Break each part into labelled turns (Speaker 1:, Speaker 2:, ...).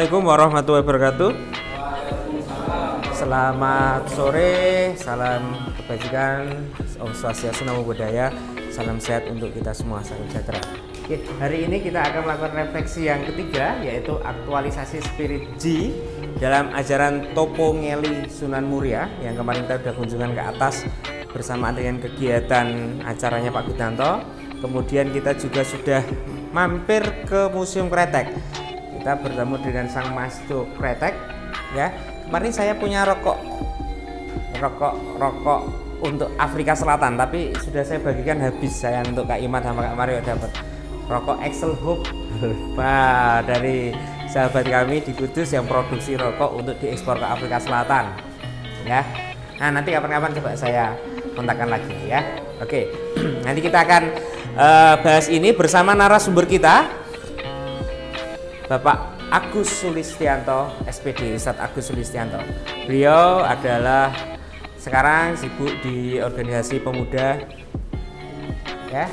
Speaker 1: Assalamualaikum warahmatullahi wabarakatuh. Selamat sore, salam kebajikan, Om Swastiastu, Namo Buddhaya, salam sehat untuk kita semua, salam sejahtera. Oke, hari ini kita akan melakukan refleksi yang ketiga, yaitu aktualisasi spirit G dalam ajaran Topo Ngeli Sunan Muria yang kemarin kita sudah kunjungan ke atas bersamaan dengan kegiatan acaranya Pak Gudanto. Kemudian kita juga sudah mampir ke Museum Kretek. Kita bertemu dengan Sang Masto Kretek, ya. Kemarin saya punya rokok untuk Afrika Selatan, tapi sudah saya bagikan habis. Saya untuk Kak Iman sama Kak Mario dapat rokok Excel Hope dari sahabat kami di Kudus yang produksi rokok untuk diekspor ke Afrika Selatan, ya. Nah, nanti kapan-kapan coba saya kontakkan lagi, ya. Oke, nanti kita akan bahas ini bersama narasumber kita, Bapak Agus Sulistianto, SPD, Ustadz Agus Sulistianto. Beliau adalah sekarang sibuk di organisasi pemuda, ya,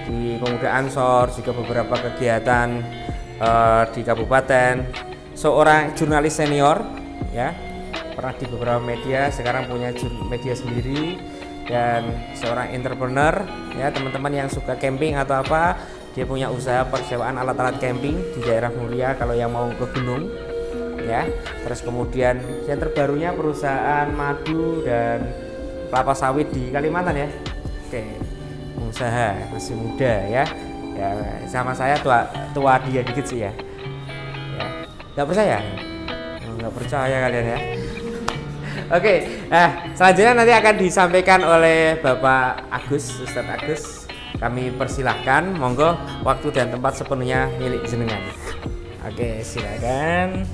Speaker 1: di Pemuda Ansor, juga beberapa kegiatan di kabupaten. Seorang jurnalis senior, ya, pernah di beberapa media, sekarang punya media sendiri, dan seorang entrepreneur, ya, teman-teman yang suka camping atau apa. Dia punya usaha persewaan alat-alat camping di daerah Muria kalau yang mau ke gunung, ya. Terus kemudian yang terbarunya perusahaan madu dan kelapa sawit di Kalimantan, ya. Oke, usaha masih muda, ya. Ya, sama saya tua dia dikit sih, ya. Ya, nggak percaya? Nggak percaya kalian, ya. Oke, nah selanjutnya nanti akan disampaikan oleh Bapak Agus, Ustadz Agus. Kami persilahkan, monggo, waktu dan tempat sepenuhnya milik jenengan. Oke, silakan.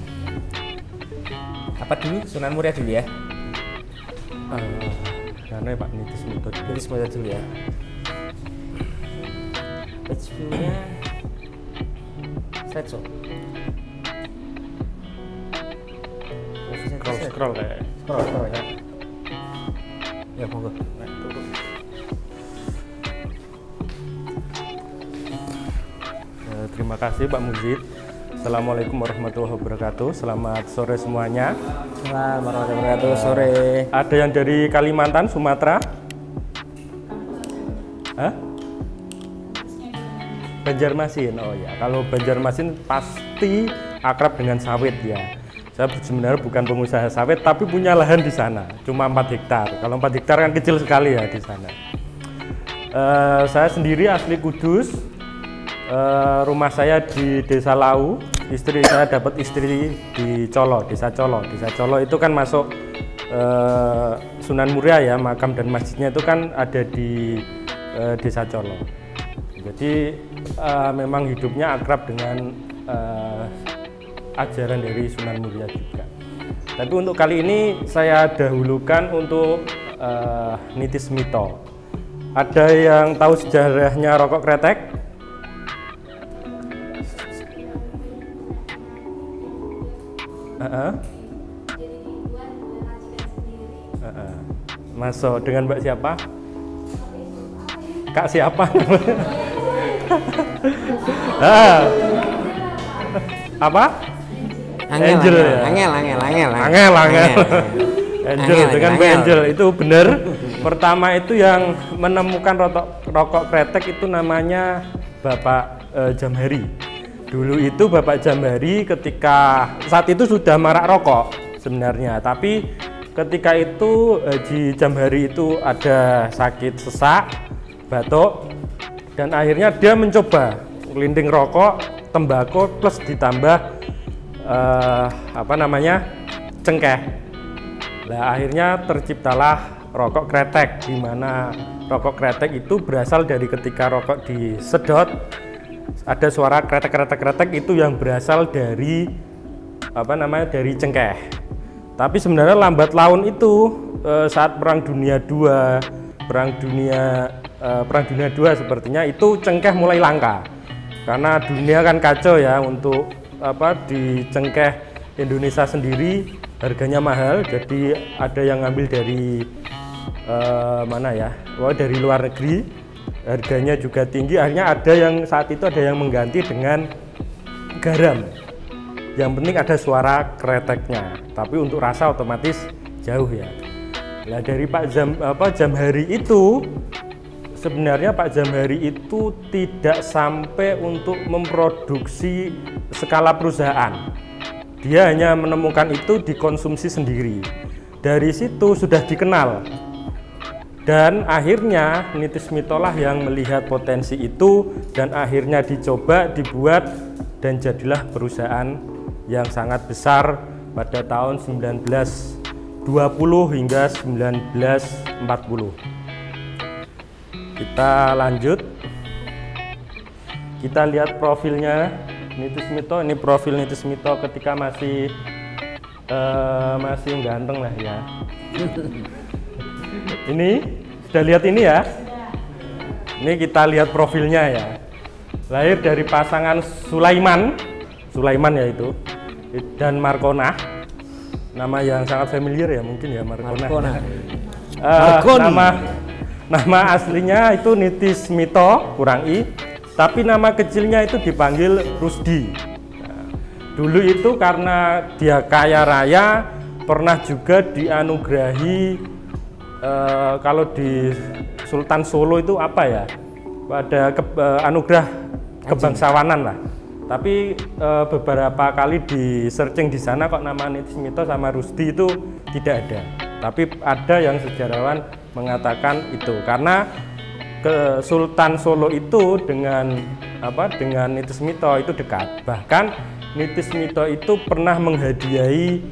Speaker 1: Apa dulu? Sunan Muria dulu, ya?
Speaker 2: Karena Pak Nitis
Speaker 1: Muda dulu, ya. Page view-nya slideshow.
Speaker 2: Scroll kayak.
Speaker 1: Scroll, ya. Ya, monggo.
Speaker 2: Terima kasih Pak Mujid. Assalamualaikum warahmatullahi wabarakatuh. Selamat sore semuanya.
Speaker 1: Selamat warahmatullahi wabarakatuh. Sore.
Speaker 2: Ada yang dari Kalimantan, Sumatera? Hah? Banjarmasin. Oh ya, kalau Banjarmasin pasti akrab dengan sawit, ya. Saya sebenarnya bukan pengusaha sawit, tapi punya lahan di sana. Cuma 4 hektar. Kalau 4 hektar kan kecil sekali, ya, di sana. Saya sendiri asli Kudus. Rumah saya di Desa Lau. Istri saya dapat istri di Colo, Desa Colo. Desa Colo itu kan masuk Sunan Muria, ya, makam dan masjidnya itu kan ada di Desa Colo. Jadi memang hidupnya akrab dengan ajaran dari Sunan Muria juga. Tapi untuk kali ini saya dahulukan untuk Nitis Mito. Ada yang tahu sejarahnya rokok kretek? Masuk dengan Mbak siapa? Kak siapa? Apa? Angel, ya? Angel dengan Mbak Angel itu benar. Pertama itu yang menemukan rokok kretek itu namanya Bapak Jamhari. Dulu itu Bapak Jamhari ketika saat itu sudah marak rokok sebenarnya, tapi ketika itu Haji Jamhari itu ada sakit sesak, batuk, dan akhirnya dia mencoba gelinding rokok, tembakau plus ditambah cengkeh. Nah, akhirnya terciptalah rokok kretek, di mana rokok kretek itu berasal dari ketika rokok disedot ada suara kretek itu yang berasal dari dari cengkeh. Tapi sebenarnya lambat laun itu saat Perang Dunia II sepertinya itu cengkeh mulai langka. Karena dunia kan kacau, ya, untuk di cengkeh Indonesia sendiri harganya mahal, jadi ada yang ngambil dari dari luar negeri. Harganya juga tinggi, akhirnya ada yang saat itu ada yang mengganti dengan garam. yang penting ada suara kreteknya, tapi untuk rasa otomatis jauh ya. Nah dari Jamhari itu sebenarnya Pak Jamhari itu tidak sampai untuk memproduksi skala perusahaan. Dia hanya menemukan itu dikonsumsi sendiri. Dari situ sudah dikenal. Dan akhirnya Nitis Mito lah yang melihat potensi itu dan akhirnya dicoba, dibuat dan jadilah perusahaan yang sangat besar pada tahun 1920 hingga 1940. Kita lanjut, kita lihat profilnya Nitis Mito. Ini profil Nitis Mito ketika masih ganteng lah ya. Ini sudah lihat ini ya. Ini kita lihat profilnya ya. Lahir dari pasangan Sulaiman ya itu, dan Markonah. Nama yang sangat familiar ya mungkin ya, Markonah. Nama aslinya itu Nitis Mito kurang i, tapi nama kecilnya itu dipanggil Rusdi. Nah, dulu itu karena dia kaya raya, pernah juga dianugerahi kalau di Sultan Solo itu apa ya, pada anugerah kebangsawanan lah. Tapi beberapa kali di searching di sana kok nama Nitis Mito sama Rusdi itu tidak ada. Tapi ada yang sejarawan mengatakan itu karena ke Sultan Solo itu dengan Nitis Mito itu dekat. Bahkan Nitis Mito itu pernah menghadiahi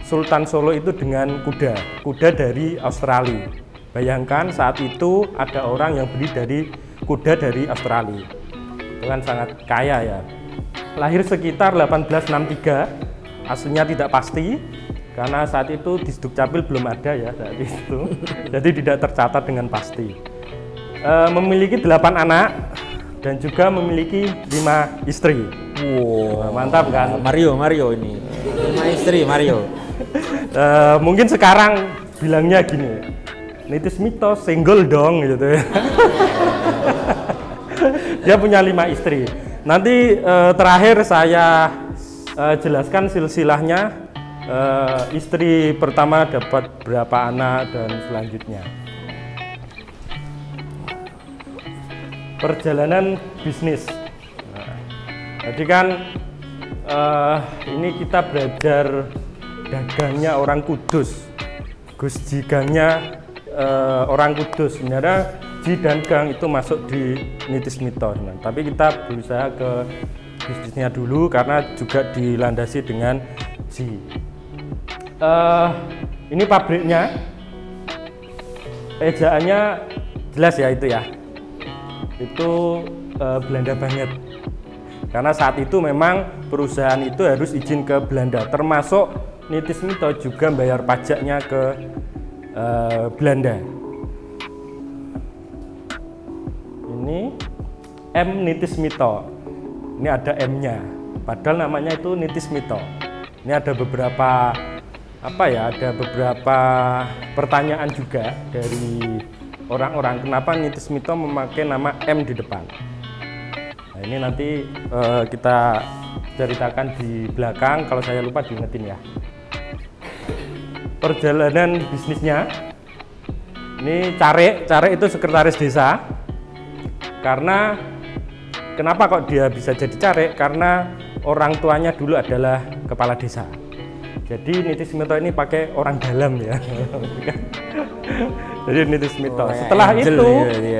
Speaker 2: Sultan Solo itu dengan kuda dari Australia. Bayangkan saat itu ada orang yang beli kuda dari Australia. Itu kan sangat kaya ya. Lahir sekitar 1863, aslinya tidak pasti karena saat itu di Dukcapil belum ada ya saat itu, jadi tidak tercatat dengan pasti. Memiliki 8 anak dan juga memiliki 5 istri.
Speaker 1: Wow,
Speaker 2: mantap kan?
Speaker 1: Mario ini 5 istri Mario.
Speaker 2: Mungkin sekarang bilangnya gini, Nitis Mito single dong gitu ya. Dia punya 5 istri. Nanti terakhir saya jelaskan silsilahnya, istri pertama dapat berapa anak dan selanjutnya. Perjalanan bisnis. Nah, jadi kan ini kita belajar dagangnya orang Kudus, Gus Jigangnya orang Kudus. Sebenarnya Ji dan Gang itu masuk di Nitis Mito, tapi kita berusaha ke bisnisnya dulu karena juga dilandasi dengan Ji. Ini pabriknya, ejaannya jelas ya itu ya, itu Belanda banget. Karena saat itu memang perusahaan itu harus izin ke Belanda, termasuk Nitis Mito juga bayar pajaknya ke Belanda. Ini M Nitis Mito, ini ada M-nya, padahal namanya itu Nitis Mito. Ini ada beberapa ada beberapa pertanyaan juga dari orang-orang kenapa Nitis Mito memakai nama M di depan. Nah, ini nanti kita ceritakan di belakang, kalau saya lupa diingetin ya. Perjalanan bisnisnya, ini Care itu sekretaris desa. Karena kenapa kok dia bisa jadi Care? Karena orang tuanya dulu adalah kepala desa. Jadi Nitis Mito ini pakai orang dalam ya. Jadi Nitis Mito. Setelah itu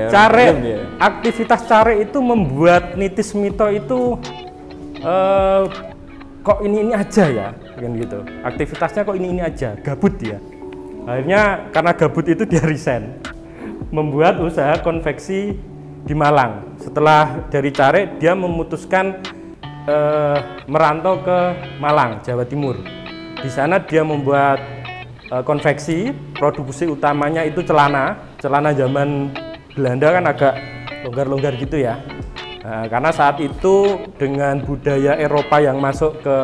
Speaker 2: Care, aktivitas Care itu membuat Nitis Mito itu kok ini aja ya, kan gitu. Aktivitasnya kok ini aja, gabut ya. Akhirnya karena gabut itu dia resign, membuat usaha konveksi di Malang. Setelah dari Care, dia memutuskan merantau ke Malang, Jawa Timur. Di sana dia membuat konveksi, produksi utamanya itu celana zaman Belanda kan agak longgar-longgar gitu ya. Nah, karena saat itu dengan budaya Eropa yang masuk ke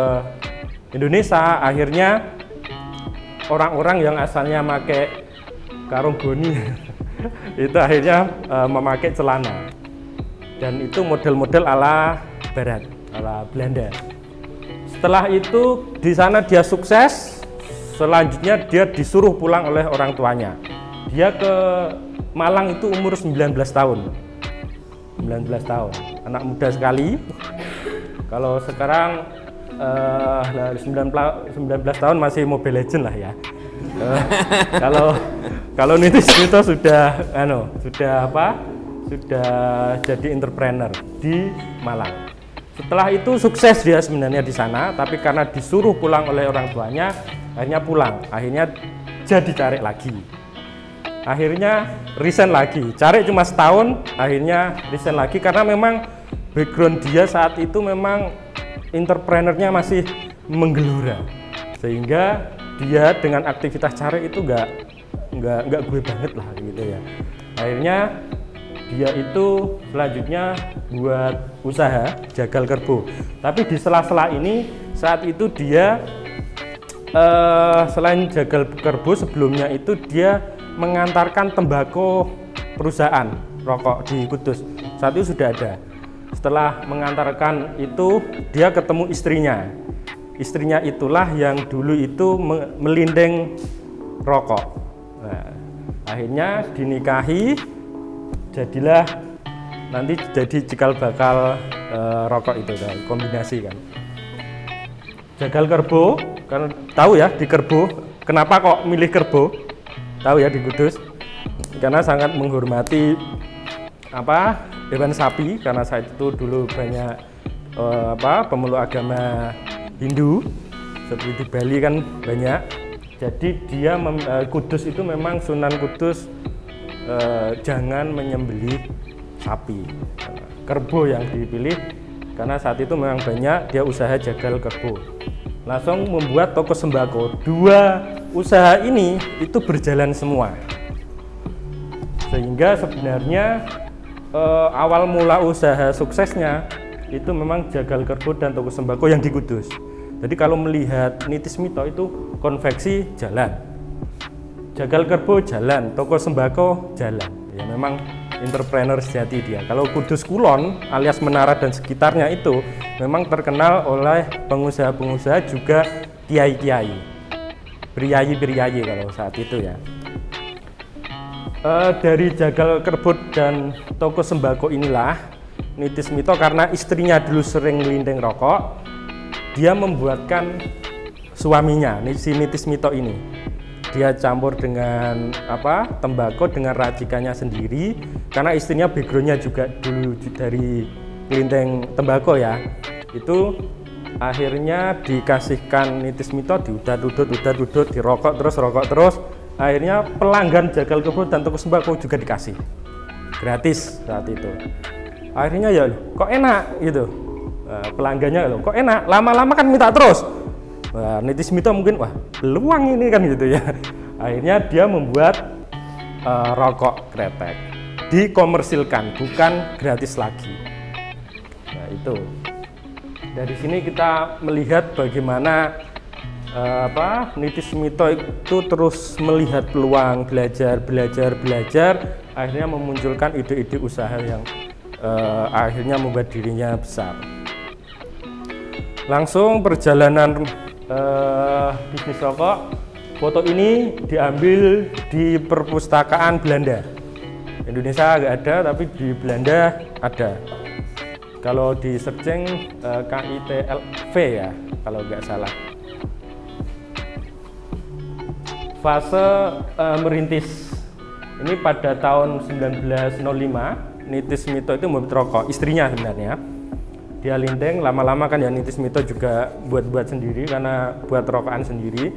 Speaker 2: Indonesia, akhirnya orang-orang yang asalnya pakai karung goni itu akhirnya memakai celana, dan itu model-model ala Barat, ala Belanda. Setelah itu di sana dia sukses, selanjutnya dia disuruh pulang oleh orang tuanya. Dia ke Malang itu umur 19 tahun. 19 tahun, anak muda sekali. Kalau sekarang 19 tahun masih Mobile Legend lah ya. Kalau Nitis Mito sudah jadi entrepreneur di Malang. Setelah itu sukses dia sebenarnya di sana, tapi karena disuruh pulang oleh orang tuanya, akhirnya pulang. Akhirnya jadi cari lagi. Akhirnya resign lagi. Cari cuma setahun, akhirnya resign lagi karena memang background dia saat itu memang entrepreneurnya masih menggelora. Sehingga dia dengan aktivitas cari itu nggak gue banget lah gitu ya. Akhirnya dia itu selanjutnya buat usaha jagal kerbau. Tapi di sela-sela ini saat itu dia selain jagal kerbau sebelumnya itu dia mengantarkan tembakau perusahaan rokok di Kudus. Saat itu sudah ada. Setelah mengantarkan itu dia ketemu istrinya. Istrinya itulah yang dulu itu melindeng rokok. Nah, akhirnya dinikahi. Jadilah nanti jadi cikal bakal rokok itu kan, kombinasi kan. Jagal kerbau, kan tahu ya di kerbau, kenapa kok milih kerbau? Tahu ya di Kudus, karena sangat menghormati hewan sapi, karena saat itu dulu banyak pemeluk agama Hindu, seperti di Bali kan banyak. Jadi dia Kudus itu memang Sunan Kudus jangan menyembelih sapi. Kerbau yang dipilih karena saat itu memang banyak dia usaha jagal kerbau. Langsung membuat toko sembako. Dua usaha ini itu berjalan semua. Sehingga sebenarnya awal mula usaha suksesnya itu memang jagal kerbau dan toko sembako yang di Kudus. Jadi kalau melihat Nitis Mito itu konveksi jalan, jagal kerbau jalan, toko sembako jalan. Ya memang entrepreneur sejati dia. Kalau Kudus Kulon alias Menara dan sekitarnya itu memang terkenal oleh pengusaha-pengusaha juga kiai-kiai, priyayi-priyayi kalau saat itu ya. Dari jagal kerbau dan toko sembako inilah Nitis Mito, karena istrinya dulu sering ngelindeng rokok, dia membuatkan suaminya, si Nitis Mito ini. Dia campur dengan tembakau dengan racikannya sendiri, karena istrinya backgroundnya juga dulu dari kelinteng tembakau ya. Itu akhirnya dikasihkan Nitis Mito, diudat-udut, dirokok terus. Akhirnya pelanggan jagal kerbau dan toko sembako juga dikasih gratis saat itu. Akhirnya ya kok enak gitu, pelanggannya kok enak, lama-lama kan minta terus. Nah, Nitis Mito mungkin wah peluang ini kan gitu ya. Akhirnya dia membuat rokok kretek, dikomersilkan, bukan gratis lagi. Nah itu dari sini kita melihat bagaimana Nitis Mito itu terus melihat peluang, belajar, akhirnya memunculkan ide-ide usaha yang akhirnya membuat dirinya besar. Langsung perjalanan bisnis rokok, foto ini diambil di perpustakaan Belanda. Indonesia nggak ada, tapi di Belanda ada. Kalau di searching KITLV ya, kalau nggak salah. Fase merintis ini pada tahun 1905, Nitis Mito itu membuat rokok, istrinya sebenarnya. Dia lindeng, lama-lama kan ya Nitis Mito juga buat sendiri karena buat rokokan sendiri.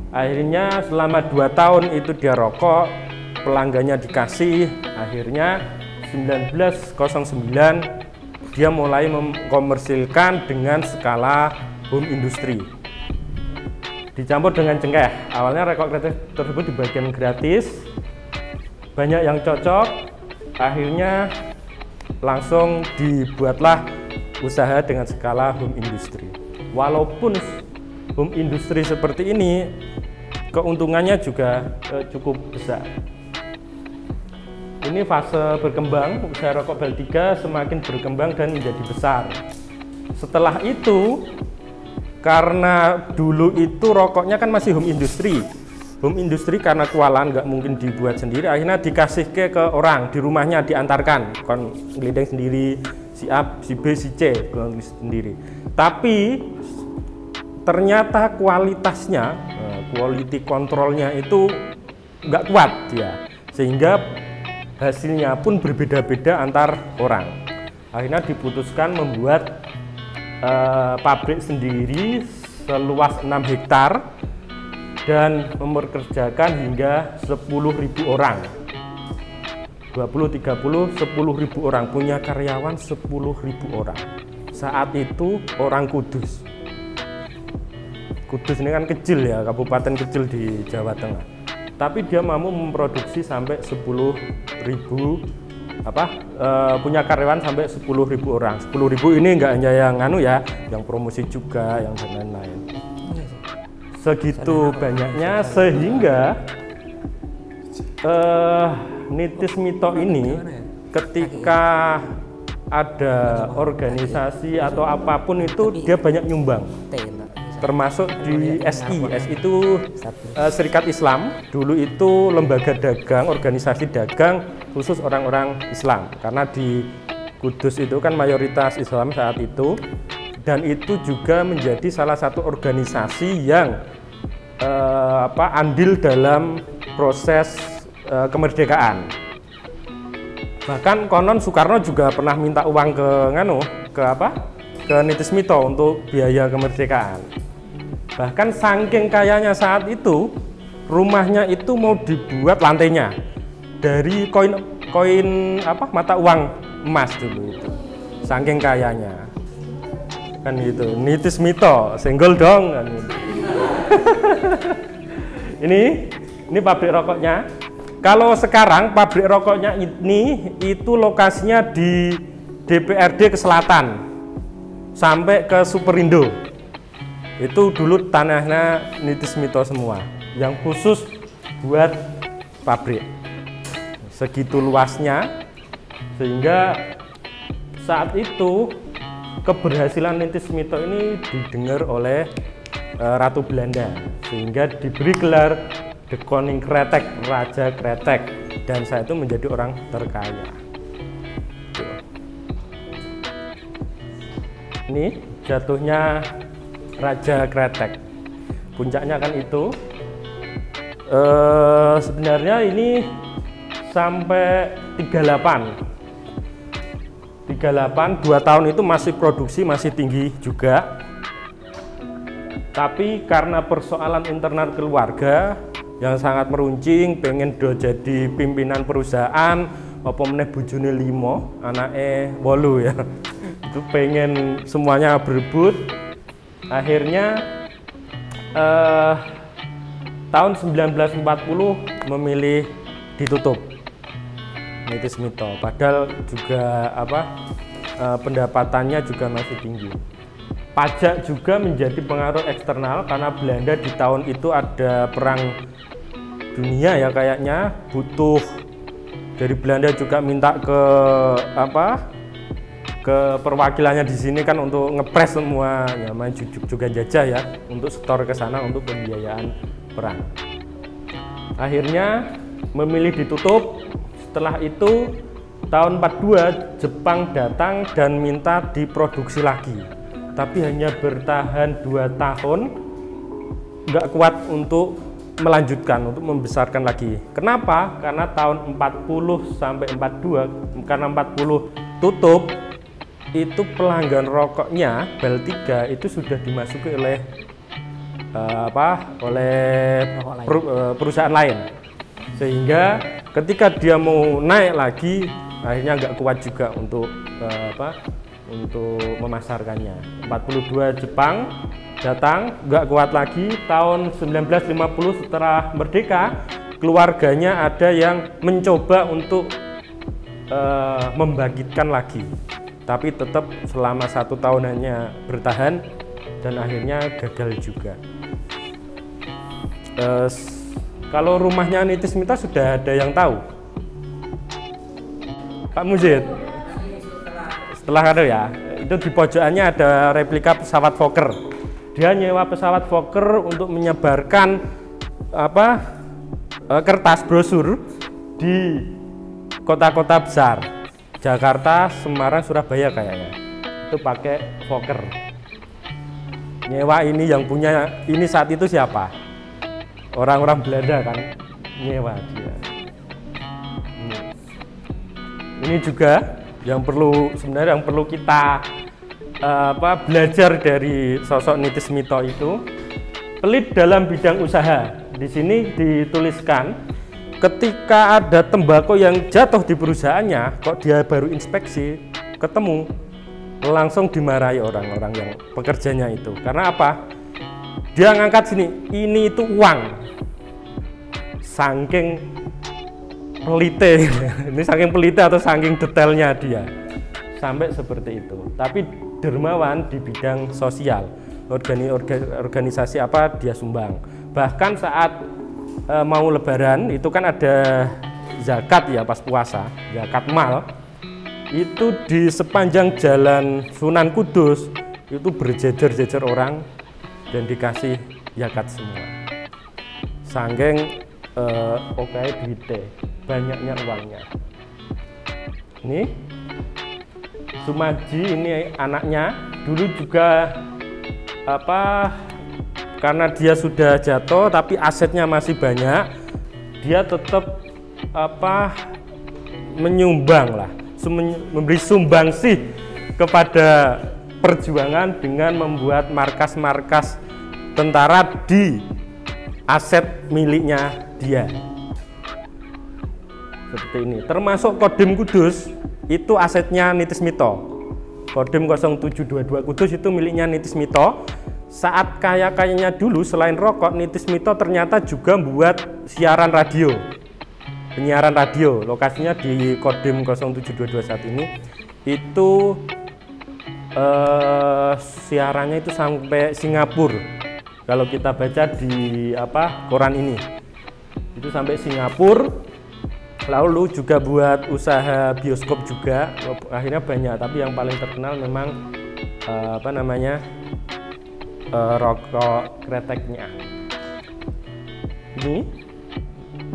Speaker 2: Akhirnya selama 2 tahun itu dia rokok, pelanggannya dikasih. Akhirnya 1909 dia mulai mengkomersilkan dengan skala home industry. Dicampur dengan cengkeh. Awalnya rokok kretek tersebut dibagikan gratis, banyak yang cocok. Akhirnya langsung dibuatlah usaha dengan skala home industry. Walaupun home industry seperti ini keuntungannya juga cukup besar. Ini fase berkembang, usaha rokok Bal 3 semakin berkembang dan menjadi besar. Setelah itu karena dulu itu rokoknya kan masih home industry. Home industry karena kewalahan nggak mungkin dibuat sendiri, akhirnya dikasih ke orang di rumahnya, diantarkan kon ngelideng sendiri, si A, si B, si C sendiri. Tapi ternyata kualitasnya, quality controlnya itu nggak kuat ya, sehingga hasilnya pun berbeda-beda antar orang. Akhirnya diputuskan membuat pabrik sendiri seluas 6 hektar dan mempekerjakan hingga 10.000 orang. 20, 30, 10.000 orang, punya karyawan 10.000 orang. Saat itu orang Kudus. Kudus ini kan kecil ya, kabupaten kecil di Jawa Tengah. Tapi dia mampu memproduksi sampai 10.000 punya karyawan sampai 10.000 orang. 10.000 ini enggak hanya yang yang promosi juga, yang dan lain-lain. Segitu banyaknya sehingga Nitis Mito ini ketika ada organisasi atau apapun itu dia banyak nyumbang. Termasuk di SI itu Serikat Islam, dulu itu lembaga dagang, organisasi dagang khusus orang-orang Islam, karena di Kudus itu kan mayoritas Islam saat itu, dan itu juga menjadi salah satu organisasi yang andil dalam proses kemerdekaan. Bahkan konon Soekarno juga pernah minta uang ke Nitis Mito untuk biaya kemerdekaan. Bahkan saking kayanya saat itu, rumahnya itu mau dibuat lantainya dari koin mata uang emas dulu itu. Saking kayanya. Kan gitu. Nitis Mito, senggol dong kan gitu. Ini pabrik rokoknya. Kalau sekarang pabrik rokoknya ini itu lokasinya di DPRD ke selatan sampai ke Superindo. Itu dulu tanahnya Nitis Mito semua, yang khusus buat pabrik. Segitu luasnya, sehingga saat itu keberhasilan Nitis Mito ini didengar oleh Ratu Belanda, sehingga diberi gelar The Koning Kretek, Raja Kretek, dan saya itu menjadi orang terkaya. Ini jatuhnya Raja Kretek, puncaknya kan itu. Sebenarnya ini sampai 38, 2 tahun itu masih produksi, masih tinggi juga. Tapi karena persoalan internal keluarga yang sangat meruncing, pengen jadi pimpinan perusahaan, apa meneh bojone 5, anake 8 ya. Itu pengen semuanya berebut. Akhirnya tahun 1940 memilih ditutup Nitis Mito, padahal juga pendapatannya juga masih tinggi. Pajak juga menjadi pengaruh eksternal karena Belanda di tahun itu ada perang dunia ya, kayaknya butuh dari Belanda juga minta ke perwakilannya di sini kan untuk ngepres semua ya, main juga jajah ya, untuk setor ke sana untuk pembiayaan perang. Akhirnya memilih ditutup. Setelah itu tahun 42 Jepang datang dan minta diproduksi lagi, tapi hanya bertahan 2 tahun, nggak kuat untuk melanjutkan, untuk membesarkan lagi. Kenapa? Karena tahun 40 sampai 42, karena 40 tutup, itu pelanggan rokoknya Bal 3 itu sudah dimasuki oleh perusahaan lain, sehingga ketika dia mau naik lagi akhirnya nggak kuat juga untuk memasarkannya. 42 Jepang datang, nggak kuat lagi. Tahun 1950 setelah merdeka, keluarganya ada yang mencoba untuk membangkitkan lagi, tapi tetap selama 1 tahun hanya bertahan dan akhirnya gagal juga. Kalau rumahnya Nitis Mito sudah ada yang tahu? Pak Mujid? Setelah ada ya, itu di pojokannya ada replika pesawat Fokker. Di dia nyewa pesawat Fokker untuk menyebarkan kertas brosur di kota-kota besar, Jakarta, Semarang, Surabaya kayaknya. Itu pakai Fokker. Nyewa ini yang punya ini saat itu siapa? Orang-orang Belanda kan nyewa dia. Ini juga yang perlu kita belajar dari sosok Nitis Mito itu, pelit dalam bidang usaha. Di sini dituliskan ketika ada tembakau yang jatuh di perusahaannya, kok dia baru inspeksi ketemu, langsung dimarahi orang-orang yang pekerjanya itu. Karena apa? Dia ngangkat sini, ini itu uang. Saking pelite, ini saking pelite atau saking detailnya dia, sampai seperti itu. Tapi dermawan di bidang sosial, organisasi apa dia sumbang. Bahkan saat mau lebaran itu kan ada zakat ya, pas puasa, zakat mal. Itu di sepanjang jalan Sunan Kudus itu berjejer-jejer orang dan dikasih zakat semua. Saking oke duitnya, banyaknya uangnya. Ini Sumaji, ini anaknya dulu juga karena dia sudah jatuh tapi asetnya masih banyak, dia tetap menyumbang lah, memberi sumbangsih kepada perjuangan dengan membuat markas-markas tentara di aset miliknya dia. Seperti ini, termasuk Kodim Kudus itu asetnya Nitis Mito. Kodim 0722 Kudus itu miliknya Nitis Mito. Saat kaya-kayanya dulu selain rokok, Nitis Mito ternyata juga membuat siaran radio, penyiaran radio. Lokasinya di Kodim 0722 saat ini itu siarannya itu sampai Singapura. Kalau kita baca di koran ini itu sampai Singapura. Lalu juga buat usaha bioskop juga, akhirnya banyak, tapi yang paling terkenal memang rokok kreteknya.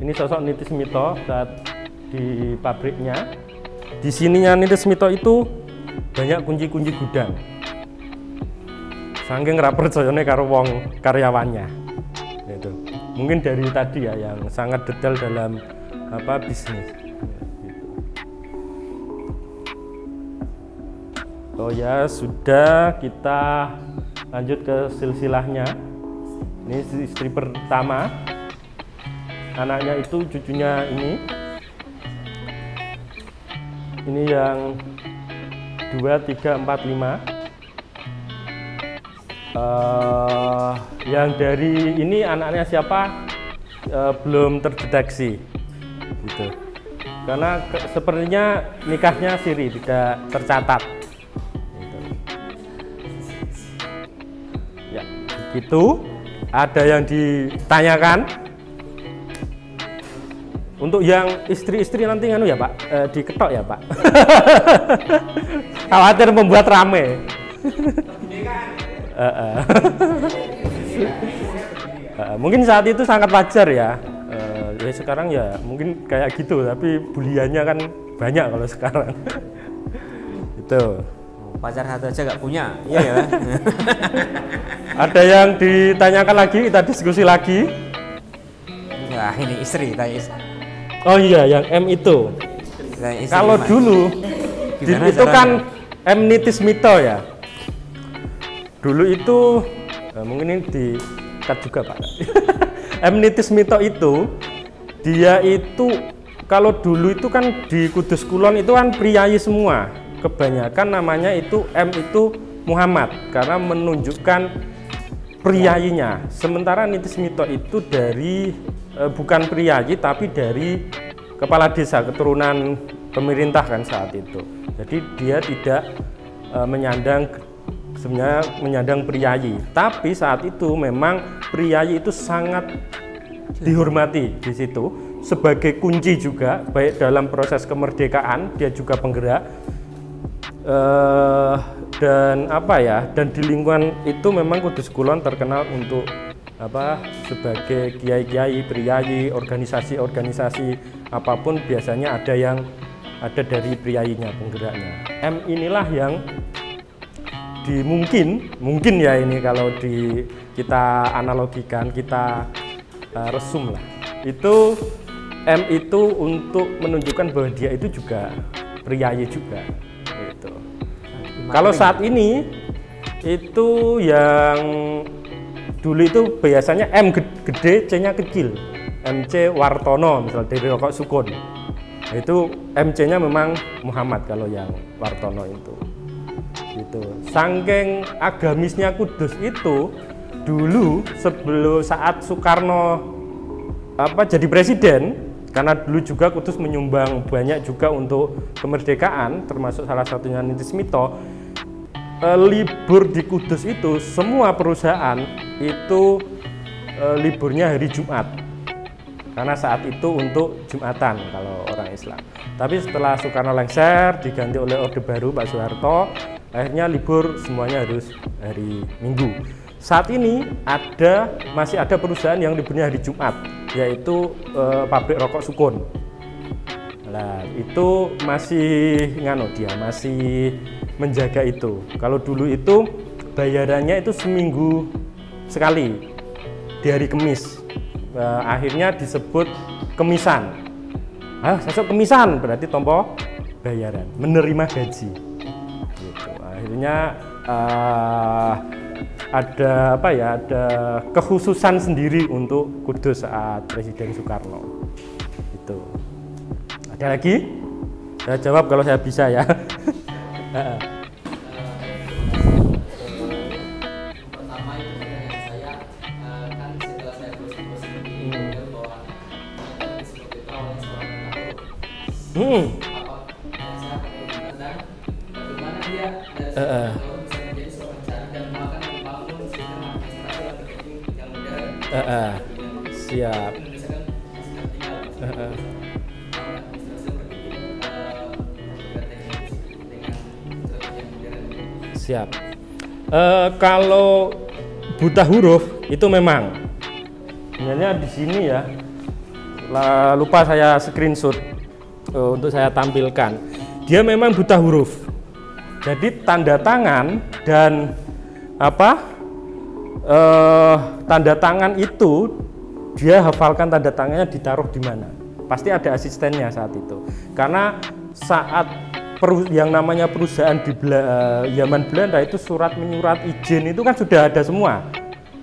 Speaker 2: Ini sosok Nitis Mito saat di pabriknya. Di sininya Nitis Mito itu banyak kunci-kunci gudang. Saking ra percayane karo wong karyawannya. Itu. Mungkin dari tadi ya yang sangat detail dalam bisnis. Oh ya, sudah, kita lanjut ke silsilahnya. Ini istri pertama, anaknya itu cucunya ini yang 2, 3, 4, 5. Yang dari ini anaknya siapa belum terdeteksi gitu. Karena sepertinya nikahnya siri, tidak tercatat gitu. Ya begitu. Ada yang ditanyakan untuk yang istri-istri nanti nganu ya Pak, diketok ya Pak. Khawatir membuat rame. Mungkin saat itu sangat wajar ya. Ya sekarang ya mungkin kayak gitu, tapi buliannya kan banyak kalau sekarang. Itu.
Speaker 1: Pacar satu aja nggak punya, iya ya.
Speaker 2: Ada yang ditanyakan lagi, kita diskusi lagi.
Speaker 1: Nah ini istri, tanya istri.
Speaker 2: Oh iya, yang M itu. Kalau dulu itu kan M Nitis Mito ya. Dulu itu mungkin ini di-cut juga Pak. M Nitis Mito itu dia itu kalau dulu itu kan di Kudus Kulon itu kan priayi semua. Kebanyakan namanya itu M itu Muhammad karena menunjukkan priayinya. Sementara Nitis Mito itu dari bukan priayi tapi dari kepala desa, keturunan pemerintah kan saat itu. Jadi dia tidak menyandang priayi. Tapi saat itu memang priayi itu sangat dihormati di situ sebagai kunci juga, baik dalam proses kemerdekaan, dia juga penggerak. Dan apa ya, dan di lingkungan itu memang Kudus Kulon terkenal untuk apa, sebagai kiai-kiai, priayi, organisasi apapun biasanya ada dari priayinya, penggeraknya. M inilah yang mungkin ya, ini kalau kita analogikan, kita resum lah, itu M itu untuk menunjukkan bahwa dia itu juga priayi juga gitu. Kalau saat ini itu yang dulu itu biasanya M gede, C-nya kecil, MC Wartono misal dari Rokok Sukun. Itu MC-nya memang Muhammad kalau yang Wartono itu. Gitu. Saking agamisnya Kudus itu dulu sebelum saat Soekarno jadi presiden, karena dulu juga Kudus menyumbang banyak juga untuk kemerdekaan, termasuk salah satunya Nitis Mito. Libur di Kudus itu semua perusahaan itu liburnya hari Jumat, karena saat itu untuk Jumatan kalau orang Islam. Tapi setelah Soekarno lengser diganti oleh Orde Baru Pak Soeharto, akhirnya libur semuanya harus hari Minggu. Saat ini masih ada perusahaan yang liburnya hari Jumat, yaitu pabrik rokok Sukun. Nah, itu masih masih menjaga itu. Kalau dulu itu bayarannya itu seminggu sekali di hari Kamis. Akhirnya disebut kemisan. Sesuk kemisan berarti tompo bayaran, menerima gaji. Gitu. Akhirnya ada kekhususan sendiri untuk Kudus saat Presiden Soekarno. Itu. Ada lagi? Saya jawab kalau saya bisa ya.
Speaker 3: Pertama itu pertanyaan saya, kan setelah saya browsing di Google bahwa ternyata disebut itu awalnya seorang penabuh. Saya pakai Google dan bagaimana dia dari seorang tahun bisa menjadi seorang cari dan bahkan membangun sistem administrasi marketing yang modern.
Speaker 2: Siap.
Speaker 3: Indonesia kan masih tertinggal.
Speaker 2: Siap. Kalau buta huruf itu memang sebenarnya di sini ya, lupa saya screenshot untuk saya tampilkan. Dia memang buta huruf. Jadi tanda tangan dan tanda tangan itu dia hafalkan tanda tangannya ditaruh di mana. Pasti ada asistennya saat itu. Karena saat yang namanya perusahaan di zaman Belanda itu surat menyurat izin itu kan sudah ada semua.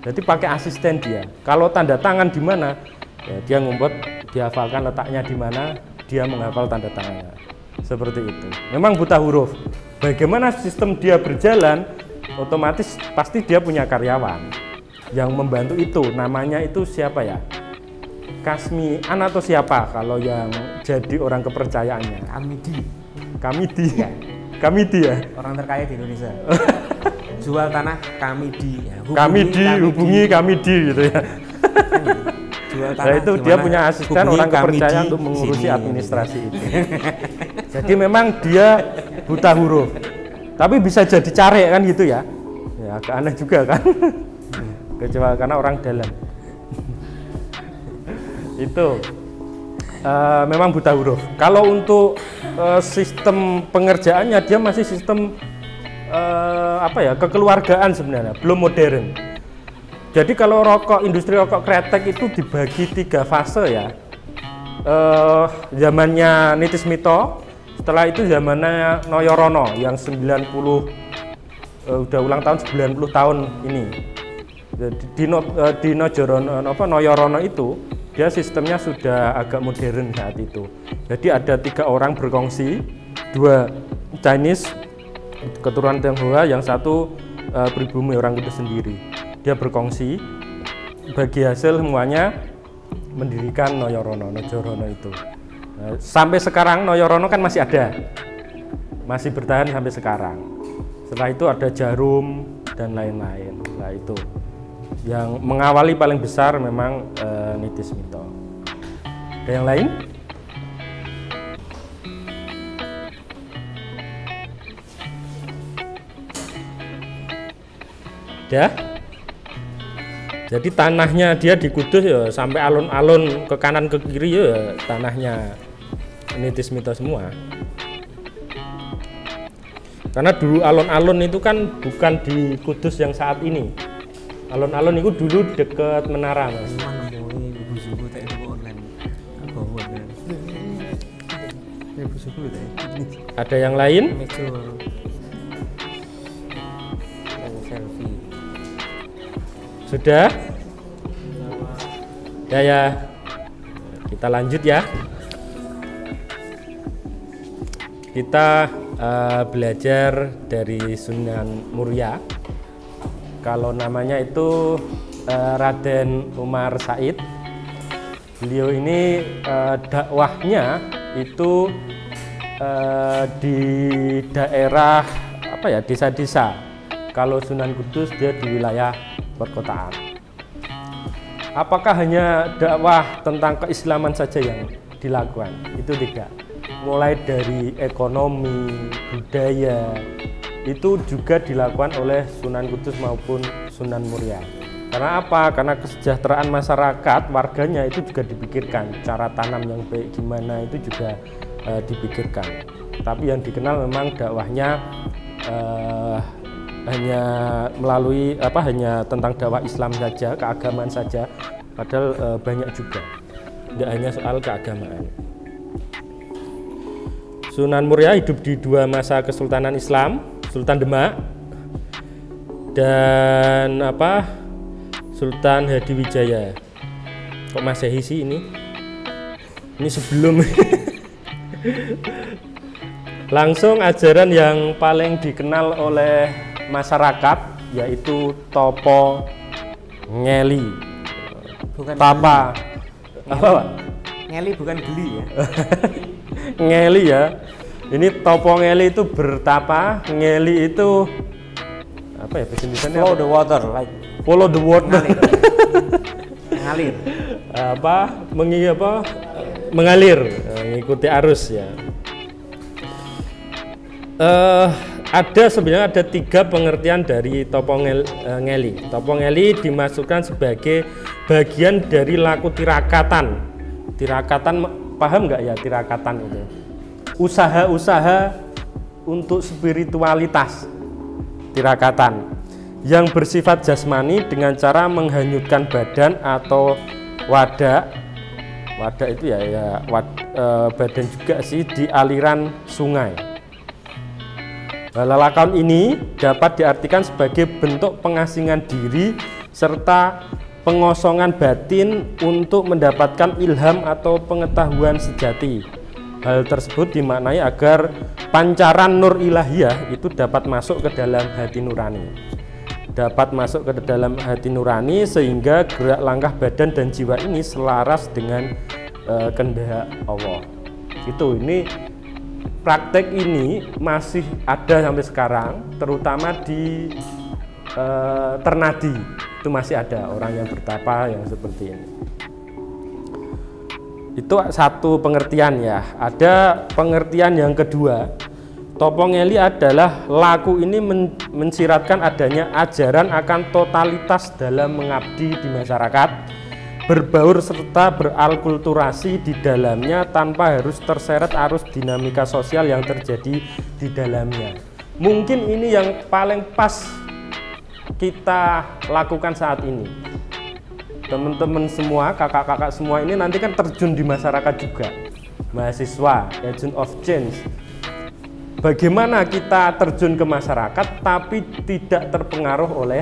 Speaker 2: Jadi pakai asisten dia. Kalau tanda tangan di mana, ya dia ngumpet, dihafalkan letaknya di mana, dia menghafal tanda tangannya. Seperti itu. Memang buta huruf. Bagaimana sistem dia berjalan, otomatis pasti dia punya karyawan yang membantu itu. Namanya itu siapa ya? Kasmian atau siapa kalau yang jadi orang kepercayaannya? Kamidi ya?
Speaker 1: Orang terkaya di Indonesia. Jual tanah Kamidi. Ya,
Speaker 2: hubungi Kamidi gitu ya.
Speaker 1: Jual tanah.
Speaker 2: Nah, itu dia punya asisten orang kepercayaan untuk mengurusi administrasi itu. Jadi memang dia buta huruf. Tapi bisa jadi cari kan gitu ya. Ya agak aneh juga kan. Kecuali karena orang dalam. Itu memang buta huruf. Kalau untuk sistem pengerjaannya dia masih sistem kekeluargaan sebenarnya, belum modern. Jadi kalau industri rokok kretek itu dibagi 3 fase ya. Zamannya Nitis Mito, setelah itu zamannya Noyorono yang 90 udah ulang tahun 90 tahun ini. Di Noyorono itu dia sistemnya sudah agak modern saat itu. Jadi ada 3 orang berkongsi, 2 Chinese keturunan Tionghoa, yang satu pribumi orang Kudus sendiri. Dia berkongsi, bagi hasil semuanya mendirikan Nojorono itu. Sampai sekarang Noyorono kan masih ada, masih bertahan sampai sekarang. Setelah itu ada Jarum dan lain-lain. Nah itu yang mengawali paling besar memang Nitis Mito. Ada yang lain? Sudah. Jadi tanahnya dia di Kudus ya sampai alun-alun ke kanan ke kiri ya tanahnya Nitis Mito semua. Karena dulu alun-alun itu kan bukan di Kudus yang saat ini. Alun-alun itu dulu dekat menara, Mas. Ada yang lain? Sudah? Ya, kita lanjut ya. Kita belajar dari Sunan Muria. Kalau namanya itu Raden Umar Said. Beliau ini dakwahnya itu di daerah apa ya, desa-desa. Kalau Sunan Kudus dia di wilayah perkotaan. Apakah hanya dakwah tentang keislaman saja yang dilakukan? Itu tidak. Mulai dari ekonomi, budaya, itu juga dilakukan oleh Sunan Kudus maupun Sunan Muria. Karena apa? Karena kesejahteraan masyarakat, warganya itu juga dipikirkan. Cara tanam yang baik gimana itu juga dipikirkan. Tapi yang dikenal memang dakwahnya hanya melalui hanya tentang dakwah Islam saja, keagamaan saja, padahal banyak juga, tidak hanya soal keagamaan. Sunan Muria hidup di dua masa Kesultanan Islam, Sultan Demak dan Sultan Hadiwijaya. Kok Masehi sih ini? Ini sebelum. Langsung ajaran yang paling dikenal oleh masyarakat yaitu Topo Ngeli.
Speaker 1: Bukan
Speaker 2: Tapa. Apa, Pak?
Speaker 1: Ngeli bukan geli ya.
Speaker 2: Ngeli ya. Ini Topo Ngeli itu bertapa, Ngeli itu apa ya bahasa
Speaker 1: Follow the water, like
Speaker 2: follow the water.
Speaker 1: Mengalir.
Speaker 2: Mengalir, mengikuti arus ya. Sebenarnya ada tiga pengertian dari Topo Ngeli. Topo Ngeli dimasukkan sebagai bagian dari laku tirakatan. Tirakatan, paham nggak ya tirakatan itu? Usaha-usaha untuk spiritualitas. Tirakatan yang bersifat jasmani dengan cara menghanyutkan badan atau wadah itu badan juga sih di aliran sungai. Lelakuan ini dapat diartikan sebagai bentuk pengasingan diri serta pengosongan batin untuk mendapatkan ilham atau pengetahuan sejati. Hal tersebut dimaknai agar pancaran nur ilahiyah itu dapat masuk ke dalam hati nurani. Dapat masuk ke dalam hati nurani sehingga gerak langkah badan dan jiwa ini selaras dengan kehendak Allah. Ini praktek ini masih ada sampai sekarang, terutama di Ternadi. Itu masih ada orang yang bertapa yang seperti ini. Itu satu pengertian ya. Ada pengertian yang kedua. Topo Ngeli adalah laku ini mensiratkan adanya ajaran akan totalitas dalam mengabdi di masyarakat, berbaur serta beralkulturasi di dalamnya tanpa harus terseret arus dinamika sosial yang terjadi di dalamnya. Mungkin ini yang paling pas kita lakukan saat ini. Teman-teman semua, kakak-kakak semua ini nanti kan terjun di masyarakat juga. Mahasiswa, agent of change. Bagaimana kita terjun ke masyarakat tapi tidak terpengaruh oleh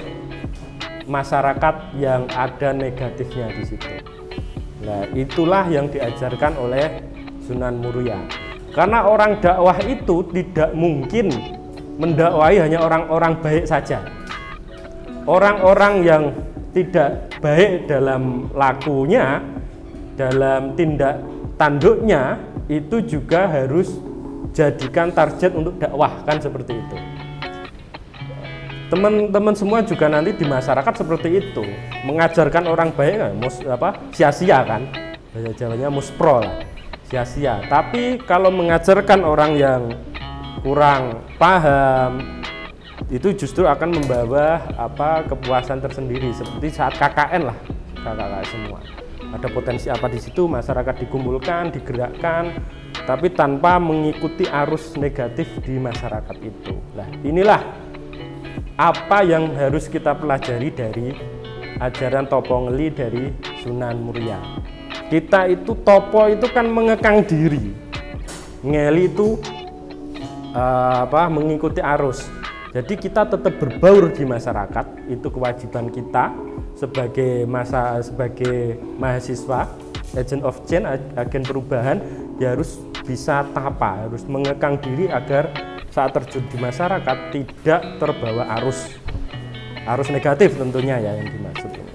Speaker 2: masyarakat yang ada negatifnya di situ. Nah, itulah yang diajarkan oleh Sunan Muria. Karena orang dakwah itu tidak mungkin mendakwahi hanya orang-orang baik saja. Orang-orang yang tidak baik dalam lakunya, dalam tindak tanduknya, itu juga harus jadikan target untuk dakwah, kan seperti itu. Teman-teman semua juga nanti di masyarakat seperti itu, mengajarkan orang baik kan, sia-sia kan, bahasa Jawanya muspro lah, sia-sia. Tapi kalau mengajarkan orang yang kurang paham, itu justru akan membawa kepuasan tersendiri, seperti saat KKN lah, kakak-kakak semua. Ada potensi apa di situ, masyarakat dikumpulkan, digerakkan, tapi tanpa mengikuti arus negatif di masyarakat itu. Nah, inilah apa yang harus kita pelajari dari ajaran Topo Ngeli dari Sunan Muria. Kita itu Topo itu kan mengekang diri, Ngeli itu mengikuti arus. Jadi kita tetap berbaur di masyarakat, itu kewajiban kita sebagai mahasiswa, agent of change, agen perubahan, ya harus bisa tapa, harus mengekang diri agar saat terjun di masyarakat tidak terbawa arus negatif tentunya ya yang dimaksud ini.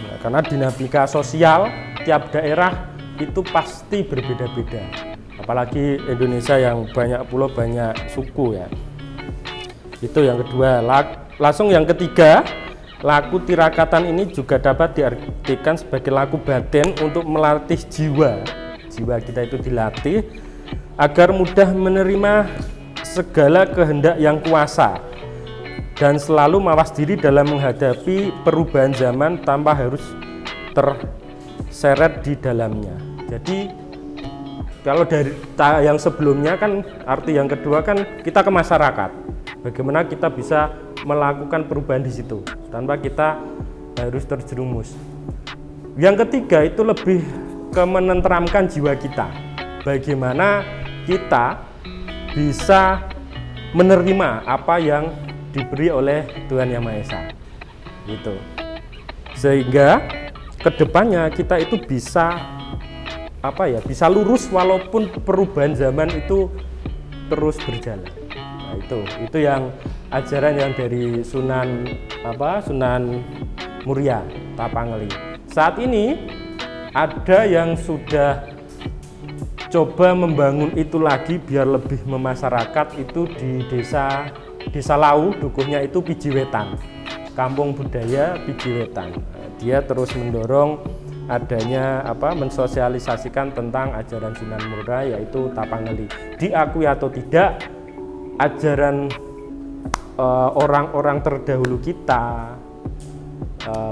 Speaker 2: Nah, karena dinamika sosial tiap daerah itu pasti berbeda-beda, apalagi Indonesia yang banyak pulau, banyak suku ya. Itu yang kedua. Langsung yang ketiga, laku tirakatan ini juga dapat diartikan sebagai laku batin untuk melatih jiwa kita itu dilatih agar mudah menerima segala kehendak yang kuasa dan selalu mawas diri dalam menghadapi perubahan zaman tanpa harus terseret di dalamnya. Jadi kalau dari yang sebelumnya kan arti yang kedua kan kita ke masyarakat, bagaimana kita bisa melakukan perubahan di situ tanpa kita harus terjerumus. Yang ketiga itu lebih ke menenteramkan jiwa kita, bagaimana kita bisa menerima apa yang diberi oleh Tuhan Yang Maha Esa gitu, sehingga kedepannya kita itu bisa bisa lurus walaupun perubahan zaman itu terus berjalan. Nah, itu yang ajaran yang dari Sunan Muria Tapangeli. Saat ini ada yang sudah coba membangun itu lagi biar lebih memasyarakat, itu di desa Lau, dukuhnya itu Pijiwetan, kampung budaya Pijiwetan. Dia terus mendorong adanya mensosialisasikan tentang ajaran Sunan Muria, yaitu Tapangeli. Diakui atau tidak, ajaran orang-orang terdahulu kita,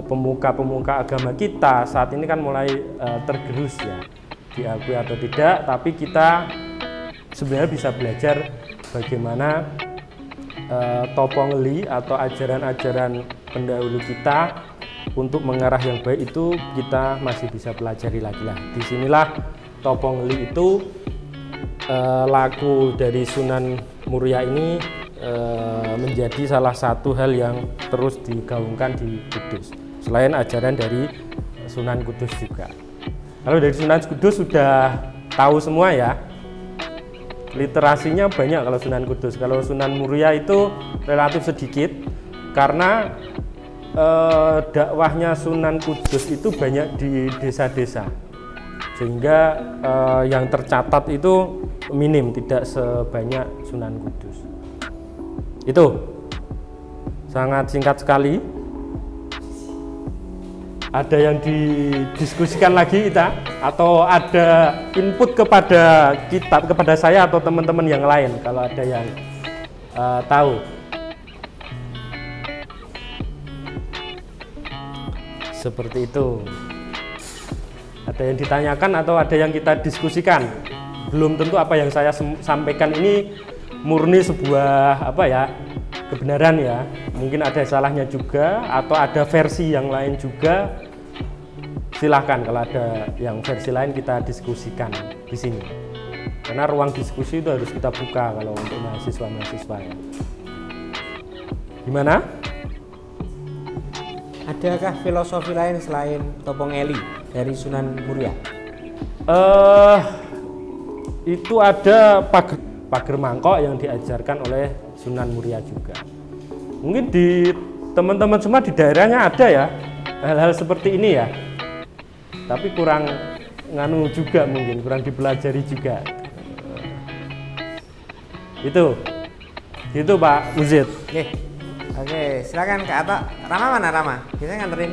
Speaker 2: pemuka-pemuka agama kita saat ini kan mulai tergerus ya, diakui atau tidak, tapi kita sebenarnya bisa belajar bagaimana Topo Ngeli atau ajaran-ajaran pendahulu kita untuk mengarah yang baik itu kita masih bisa pelajari lagi lah. Disinilah Topo Ngeli itu laku dari Sunan Muria ini menjadi salah satu hal yang terus digaungkan di Kudus, selain ajaran dari Sunan Kudus juga. Kalau dari Sunan Kudus sudah tahu semua ya, literasinya banyak kalau Sunan Kudus. Kalau Sunan Muria itu relatif sedikit karena dakwahnya Sunan Kudus itu banyak di desa-desa, sehingga yang tercatat itu minim, tidak sebanyak Sunan Kudus. Itu sangat singkat sekali. Ada yang didiskusikan lagi kita, atau ada input kepada kita, kepada saya atau teman-teman yang lain kalau ada yang tahu. Seperti itu. Ada yang ditanyakan atau ada yang kita diskusikan? Belum tentu apa yang saya sampaikan ini murni sebuah kebenaran ya. Mungkin ada salahnya juga atau ada versi yang lain juga. Silahkan kalau ada yang versi lain kita diskusikan di sini. Karena ruang diskusi itu harus kita buka kalau untuk mahasiswa-mahasiswa ya. Gimana?
Speaker 1: Adakah filosofi lain selain Topo Ngeli dari Sunan Muria?
Speaker 2: Itu ada pager mangkok yang diajarkan oleh Sunan Muria juga. Mungkin di teman-teman semua di daerahnya ada ya hal-hal seperti ini ya, tapi kurang nganu juga, mungkin kurang dipelajari juga. Itu Pak Uzid.
Speaker 1: Oke, silakan Kak Ato. Rama mana Rama? Kita nganterin.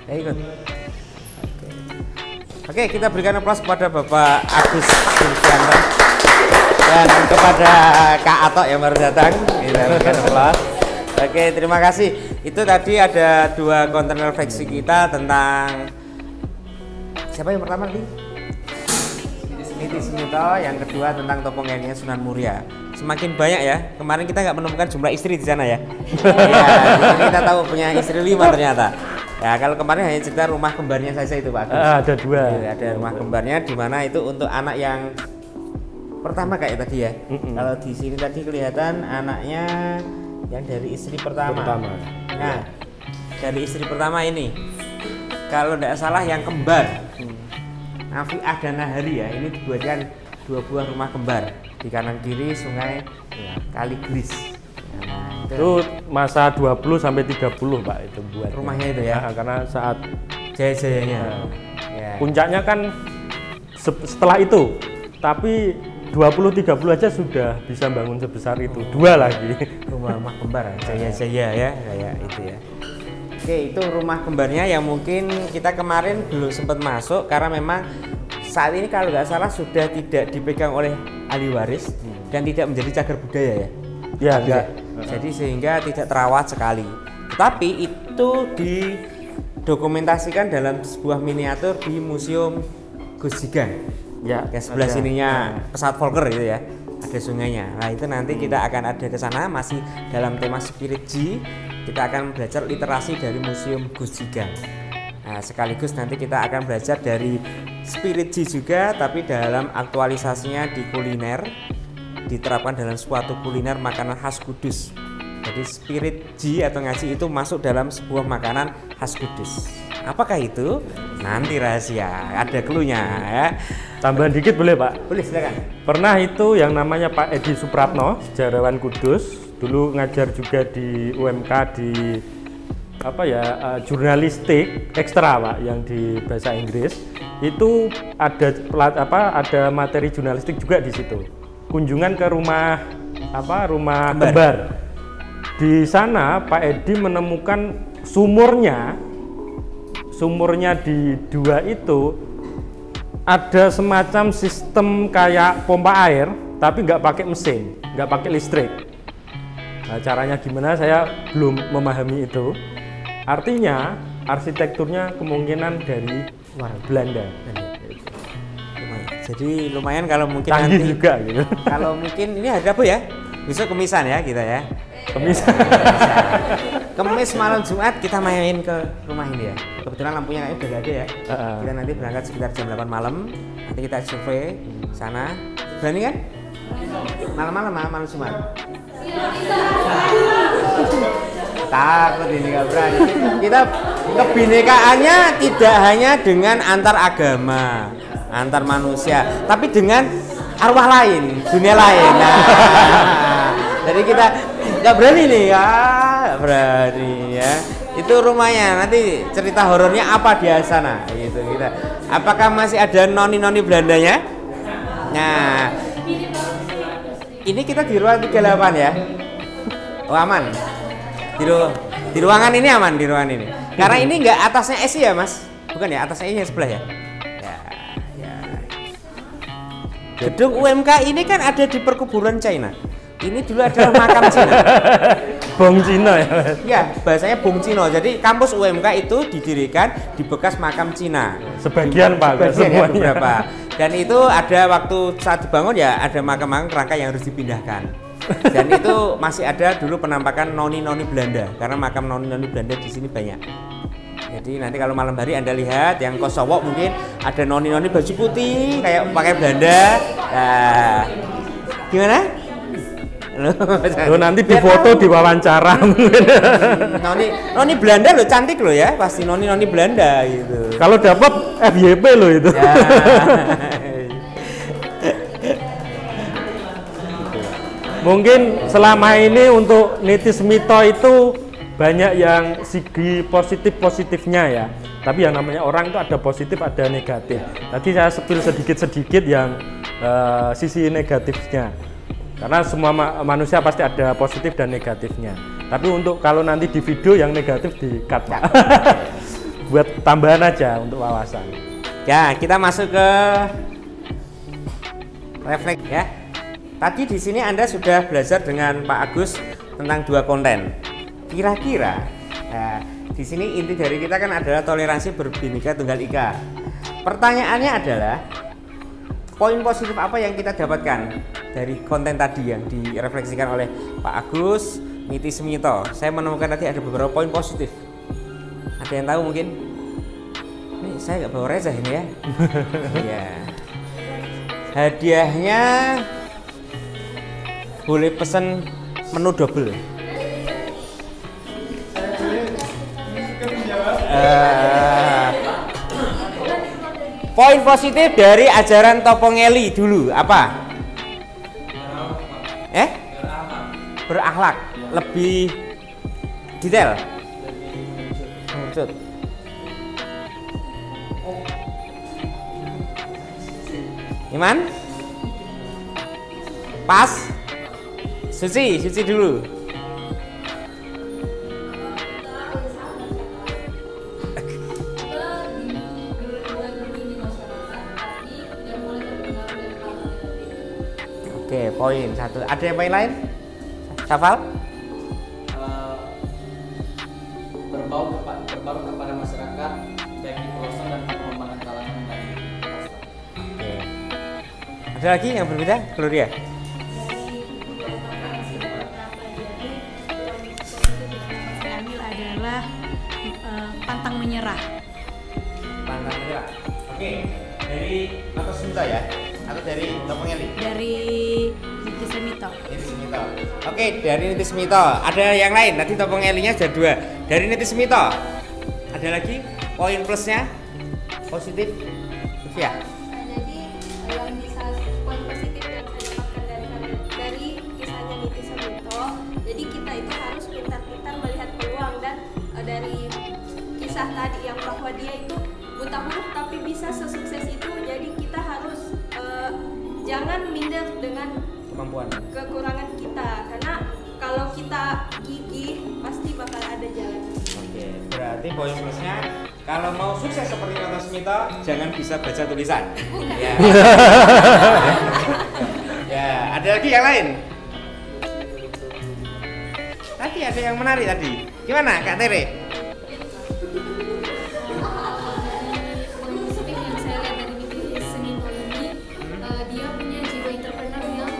Speaker 1: Ya ikut. Oke, kita berikan aplaus kepada Bapak Agus Sulistianto. Dan kepada Kak Atok yang baru datang, kita berikan aplaus. Oke, terima kasih. Itu tadi ada 2 konten refleksi kita tentang siapa yang pertama tadi? Niti Smito, yang kedua tentang topogenia Sunan Muria. Semakin banyak ya. Kemarin kita nggak menemukan jumlah istri di sana ya. Iya, jadi kita tahu punya istri 5 ternyata. Ya, kalau kemarin hanya cerita rumah kembarnya saja itu Pak Agus.
Speaker 2: Ada 2.
Speaker 1: Ya, ada rumah kembarnya di mana itu untuk anak yang pertama kayak tadi ya. Kalau di sini tadi kelihatan anaknya yang dari istri pertama. Nah, dari istri pertama ini kalau tidak salah yang kembar. Nafi'ah dan Nahari ya, ini dibuatkan 2 buah rumah kembar di kanan kiri sungai Kaligris. Nah,
Speaker 2: itu masa 20 sampai 30 Pak itu buat
Speaker 1: rumahnya itu ya.
Speaker 2: Karena saat
Speaker 1: jaya-jayanya. Ya.
Speaker 2: Puncaknya kan setelah itu. Tapi 20-30 aja sudah bisa bangun sebesar itu. 2 lagi.
Speaker 1: Rumah kembar jaya-jaya ya, kayak itu ya. Oke, itu rumah kembarnya yang mungkin kita kemarin belum sempat masuk karena memang saat ini kalau nggak salah sudah tidak dipegang oleh ahli waris dan tidak menjadi cagar budaya ya.
Speaker 2: Ya, enggak.
Speaker 1: Jadi sehingga tidak terawat sekali. Tetapi itu didokumentasikan dalam sebuah miniatur di Museum Gus Jigan. Ya, sebelah sininya pesawat Volker gitu ya. Ada sungainya. Nah, itu nanti kita akan ada ke sana masih dalam tema Spirit G. Kita akan belajar literasi dari Museum Gus Jigan. Nah, sekaligus nanti kita akan belajar dari Spirit G juga, tapi dalam aktualisasinya di kuliner, diterapkan dalam suatu kuliner makanan khas Kudus. Jadi Spirit G atau ngaji itu masuk dalam sebuah makanan khas Kudus. Apakah itu? Nanti rahasia, ada cluenya ya.
Speaker 2: Tambahan dikit boleh Pak?
Speaker 1: Boleh, silakan.
Speaker 2: Pernah itu yang namanya Pak Edi Supratno, sejarawan Kudus. Dulu ngajar juga di UMK di jurnalistik ekstra Pak, yang di bahasa Inggris. Itu ada materi jurnalistik juga di situ. Kunjungan ke rumah kembar. Di sana Pak Edi menemukan sumurnya di 2 itu ada semacam sistem kayak pompa air, tapi nggak pakai mesin, nggak pakai listrik. Nah, caranya gimana saya belum memahami itu. Artinya arsitekturnya kemungkinan dari Belanda.
Speaker 1: Jadi lumayan kalau mungkin
Speaker 2: canggih
Speaker 1: nanti
Speaker 2: juga gitu.
Speaker 1: Kalau mungkin ini ada apa ya? Besok kemisan ya kita ya.
Speaker 2: Kemisan.
Speaker 1: Kemis malam Jumat kita main ke rumah ini ya. Kebetulan lampunya kayaknya udah gak ada ya. Kita nanti berangkat sekitar jam 8 malam. Nanti kita survei sana. Berani kan? Malam Jumat. Takut ini nggak berani. Kita kebinekaannya tidak hanya dengan antar agama, antar manusia, tapi dengan arwah lain, dunia lain. Nah, jadi kita nggak berani nih ya, nggak berani ya. Itu rumahnya, nanti cerita horornya apa di sana gitu kita. Apakah masih ada noni-noni Belandanya? Nah, ini kita di ruang 38 ya. Oh, aman. Di ruangan ini aman, di ruangan ini. Karena ini nggak atasnya SI ya, Mas? Bukan ya, atasnya ini sebelah ya. Gedung UMK ini kan ada di perkuburan China. Ini dulu adalah makam Cina.
Speaker 2: Bong Cina ya?
Speaker 1: Ya, bahasanya Bong Cina. Jadi kampus UMK itu didirikan di bekas makam Cina.
Speaker 2: Sebagian Pak,
Speaker 1: sebagian
Speaker 2: semuanya.
Speaker 1: Ya, beberapa. Dan itu ada waktu saat dibangun ya ada makam-makam kerangka yang harus dipindahkan. Dan itu masih ada dulu penampakan noni-noni Belanda karena makam noni-noni Belanda di sini banyak. Jadi nanti kalau malam hari Anda lihat yang Kosowok mungkin ada noni-noni baju putih kayak pakai Belanda. Nah, gimana?
Speaker 2: Lo nanti di foto diwawancara mungkin.
Speaker 1: Noni Belanda lo cantik lo ya, pasti noni Belanda gitu.
Speaker 2: Kalau dapat FYP lo itu. Ya. Mungkin selama ini untuk Niti Smito itu banyak yang segi positifnya ya. Tapi yang namanya orang itu ada positif ada negatif. Tadi saya spill sedikit yang sisi negatifnya. Karena semua manusia pasti ada positif dan negatifnya. Tapi untuk kalau nanti di video yang negatif di-cut Pak. Buat tambahan aja untuk wawasan.
Speaker 1: Ya, kita masuk ke refleks ya. tadi di sini Anda sudah belajar dengan Pak Agus tentang dua konten. Kira-kira, nah, di sini inti dari kita kan adalah toleransi berbhinneka tunggal ika. Pertanyaannya adalah poin positif apa yang kita dapatkan dari konten tadi yang direfleksikan oleh Pak Agus, Niti Smito. Saya menemukan tadi ada beberapa poin positif. Ada yang tahu mungkin? Ini saya nggak bawa reza ini ya. Iya. Hadiahnya boleh pesan menu double. Poin positif dari ajaran Topongeli dulu apa? Berakhlak, lebih detail. Iman? Pas? Suci dulu. Oke, poin satu. Ada yang poin lain? Safal?
Speaker 3: Berbaur kepada masyarakat baik di pelosok dan pengembangan kalangan dan swasta.
Speaker 1: Oke. Ada lagi yang berbeda, Gloria?
Speaker 4: Ambil adalah pantang menyerah.
Speaker 1: Pantang menyerah. Oke, dari Mas Smito ya? Atau dari Topongeli?
Speaker 4: Dari Niti Smito.
Speaker 1: Niti Smito. Oke, dari Niti Smito. Ada yang lain? Nanti Topongelinya ada 2. Dari Niti Smito. Ada lagi poin plusnya? Positif? Ya.
Speaker 5: Jadi yang bisa poin positif yang saya dapatkan dari kisahnya Niti Smito, jadi kita itu harus pintar-pintar melihat peluang dan dari kisah tadi yang bahwa dia itu buta huruf tapi bisa sesukses itu, jadi kita harus jangan minder dengan
Speaker 1: Kemampuan.
Speaker 5: kekurangan kita, karena kalau kita gigih pasti bakal ada jalan.
Speaker 1: Oke, berarti poin plusnya kalau mau sukses seperti Mas Smito, jangan bisa baca tulisan. Ya. Ya, ada lagi yang lain? Tadi ada yang menarik tadi. Gimana Kak Tere?
Speaker 6: Poin positif yang saya lihat dari Niti Smito ini, dia punya jiwa entrepreneur yang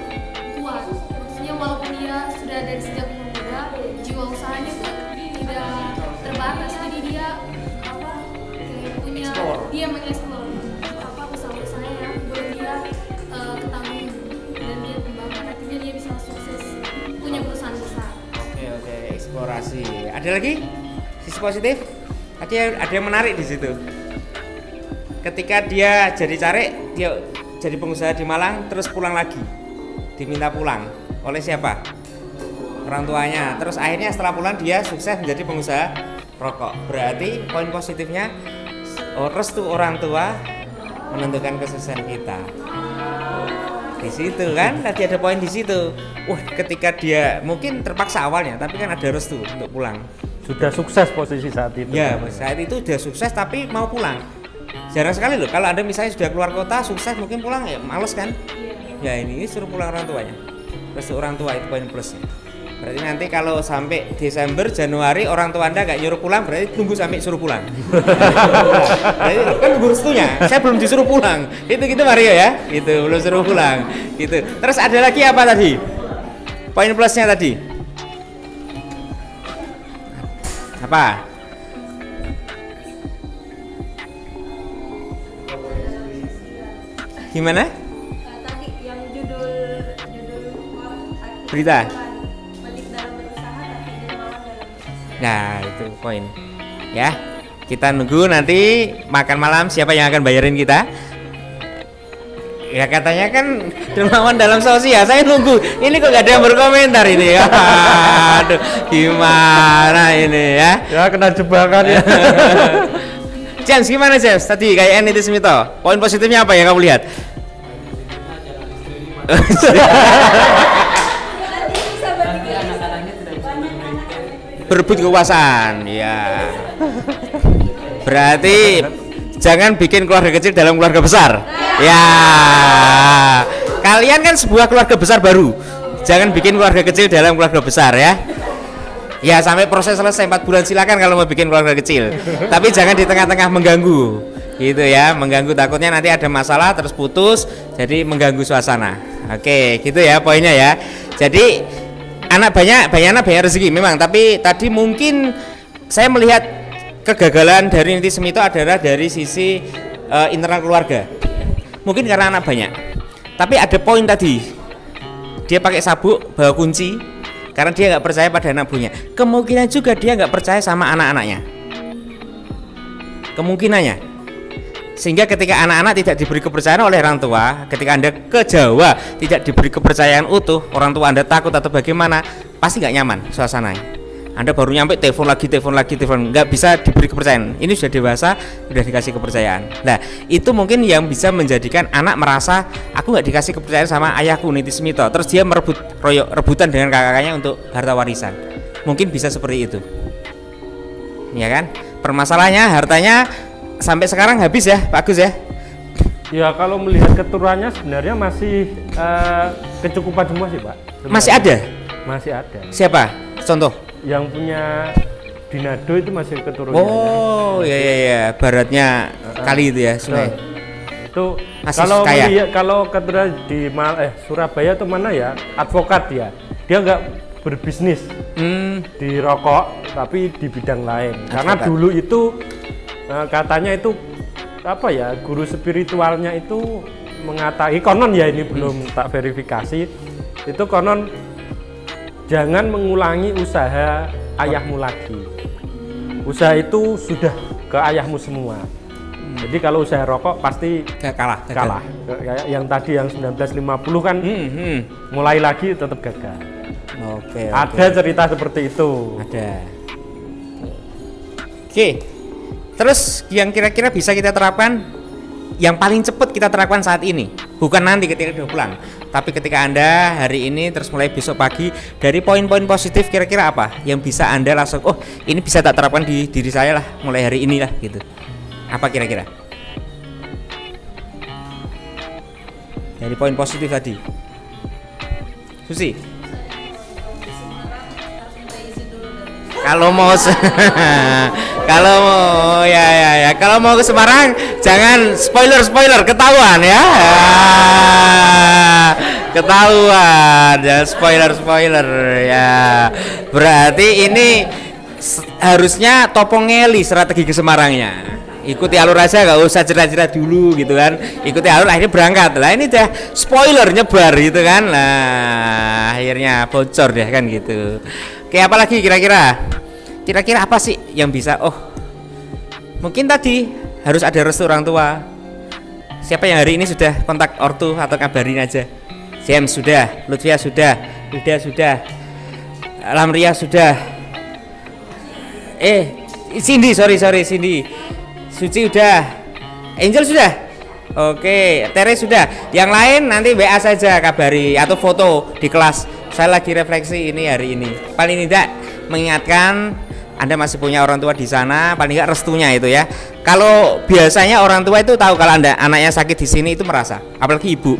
Speaker 6: kuat. Maksudnya walaupun dia sudah dari sejak muda, jiwa usahanya tuh tidak terbatas. Jadi dia kayak punya, dia mengeksplor usaha-usahanya yang belum dia ketahui dan dia kembangkan. Akhirnya dia bisa sukses punya perusahaan besar.
Speaker 1: Oke, eksplorasi. Ada lagi sisi positif? Ada yang menarik di situ. Ketika dia jadi carik, dia jadi pengusaha di Malang, terus pulang lagi, diminta pulang oleh siapa? Orang tuanya. Terus akhirnya setelah pulang dia sukses menjadi pengusaha rokok. Berarti poin positifnya restu orang tua menentukan kesuksesan kita. Di situ kan tadi ada poin di situ. Ketika dia mungkin terpaksa awalnya, tapi kan ada restu untuk pulang.
Speaker 2: Sudah sukses posisi saat itu.
Speaker 1: Ya, saat itu udah sukses tapi mau pulang. Jarang sekali loh kalau Anda misalnya sudah keluar kota sukses mungkin pulang ya males kan? Ya ini suruh pulang orang tuanya. Restu orang tua itu poin plusnya. Berarti nanti kalau sampai Desember, Januari orang tua Anda nggak nyuruh pulang, berarti tunggu sampai suruh pulang. Berarti kan tunggu restunya. Saya belum disuruh pulang. Itu gitu Mario ya. Gitu, belum suruh pulang. Gitu. Terus ada lagi apa tadi? Poin plusnya tadi. Apa? Gimana?
Speaker 5: Tadi yang judul
Speaker 1: Berita.
Speaker 5: Balik dalam berusaha tapi dermawan dalam berusaha.
Speaker 1: Nah, itu poin. Ya. Kita nunggu nanti makan malam siapa yang akan bayarin kita. Ya katanya kan dermawan dalam sosial. Saya nunggu. Ini kok gak ada yang berkomentar ini. Aduh, gimana ini ya?
Speaker 2: Ya kena jebakan ya.
Speaker 1: James, gimana James? Tadi kayak Niti Smito. Poin positifnya apa yang kamu lihat?
Speaker 5: Nanti bisa
Speaker 3: Nanti anak-anaknya tidak bisa bermain.
Speaker 1: Berebut kekuasaan. Ya. Berarti jangan bikin keluarga kecil dalam keluarga besar. Ya. Kalian kan sebuah keluarga besar baru. Jangan bikin keluarga kecil dalam keluarga besar ya. Ya sampai proses selesai 4 bulan silakan kalau mau bikin keluarga kecil. Tapi jangan di tengah-tengah mengganggu. Gitu ya, mengganggu takutnya nanti ada masalah terus putus, jadi mengganggu suasana. Oke, gitu ya poinnya ya. Jadi anak banyak rezeki memang, tapi tadi mungkin saya melihat kegagalan dari Niti Semito adalah dari sisi internal keluarga. Mungkin karena anak banyak. Tapi ada poin tadi. Dia pakai sabuk, bawa kunci karena dia nggak percaya pada anak buahnya. Kemungkinan juga dia nggak percaya sama anak-anaknya. Kemungkinannya. Sehingga ketika anak-anak tidak diberi kepercayaan oleh orang tua, ketika Anda ke Jawa tidak diberi kepercayaan utuh, orang tua Anda takut atau bagaimana, pasti nggak nyaman suasananya. Anda baru nyampe telepon lagi, nggak bisa diberi kepercayaan. Ini sudah dewasa, sudah dikasih kepercayaan. Nah, itu mungkin yang bisa menjadikan anak merasa aku nggak dikasih kepercayaan sama ayahku Niti Semito. Terus dia rebutan dengan kakak-kakaknya untuk harta warisan. Mungkin bisa seperti itu, ya kan? Permasalahannya hartanya sampai sekarang habis ya, Pak Agus ya?
Speaker 2: Ya kalau melihat keturunannya sebenarnya masih kecukupan semua sih Pak. Sebenarnya.
Speaker 1: Masih ada?
Speaker 2: Masih ada.
Speaker 1: Siapa? Contoh?
Speaker 2: Yang punya Dinado itu masih keturunannya.
Speaker 1: Oh ya, baratnya kali itu ya, sungai.
Speaker 2: Itu
Speaker 1: masih
Speaker 2: kalau
Speaker 1: kaya.
Speaker 2: Kalau keturunan di Surabaya atau mana ya, advokat ya. Dia nggak berbisnis di rokok, tapi di bidang lain. Advokat. Karena dulu itu katanya itu apa ya, guru spiritualnya itu mengatakan konon ya, ini belum tak verifikasi, itu konon jangan mengulangi usaha ayahmu lagi. Usaha itu sudah ke ayahmu semua. Jadi kalau usaha rokok pasti kalah. Yang tadi yang 1950 kan mulai lagi tetap gagal.
Speaker 1: Oke.
Speaker 2: Ada cerita seperti itu.
Speaker 1: Ada. Oke. Terus yang kira-kira bisa kita terapkan, yang paling cepat kita terapkan saat ini, bukan nanti ketika udah pulang, tapi ketika Anda hari ini terus mulai besok pagi, dari poin-poin positif kira-kira apa yang bisa Anda langsung, oh ini bisa tak terapkan di diri saya lah mulai hari ini lah gitu. Apa kira-kira? Dari poin positif tadi, Susi. Kalau mau kalau mau ke Semarang jangan spoiler ketahuan ya. Ketahuan ya, spoiler ya. Berarti ini harusnya topongeli strategi ke Semarangnya. Ikuti alur aja, gak usah cerita-cerita dulu gitu kan. Ikuti alur akhirnya berangkat. Lah ini dah spoiler nyebar gitu kan. Nah, akhirnya bocor deh kan gitu. Oke, apa lagi kira-kira? Kira-kira apa sih yang bisa? Oh, mungkin tadi harus ada restu orang tua. Siapa yang hari ini sudah kontak ortu atau kabarin aja? James sudah, Lutfia sudah, Yuda sudah, Lamria sudah. Cindy, sorry Cindy. Suci udah, Angel sudah. Oke, Tere sudah. Yang lain nanti WA saja kabari atau foto di kelas. Saya lagi refleksi ini hari ini. Paling tidak mengingatkan Anda masih punya orang tua di sana, paling tidak restunya itu ya. Kalau biasanya orang tua itu tahu kalau Anda anaknya sakit di sini itu merasa, apalagi ibu.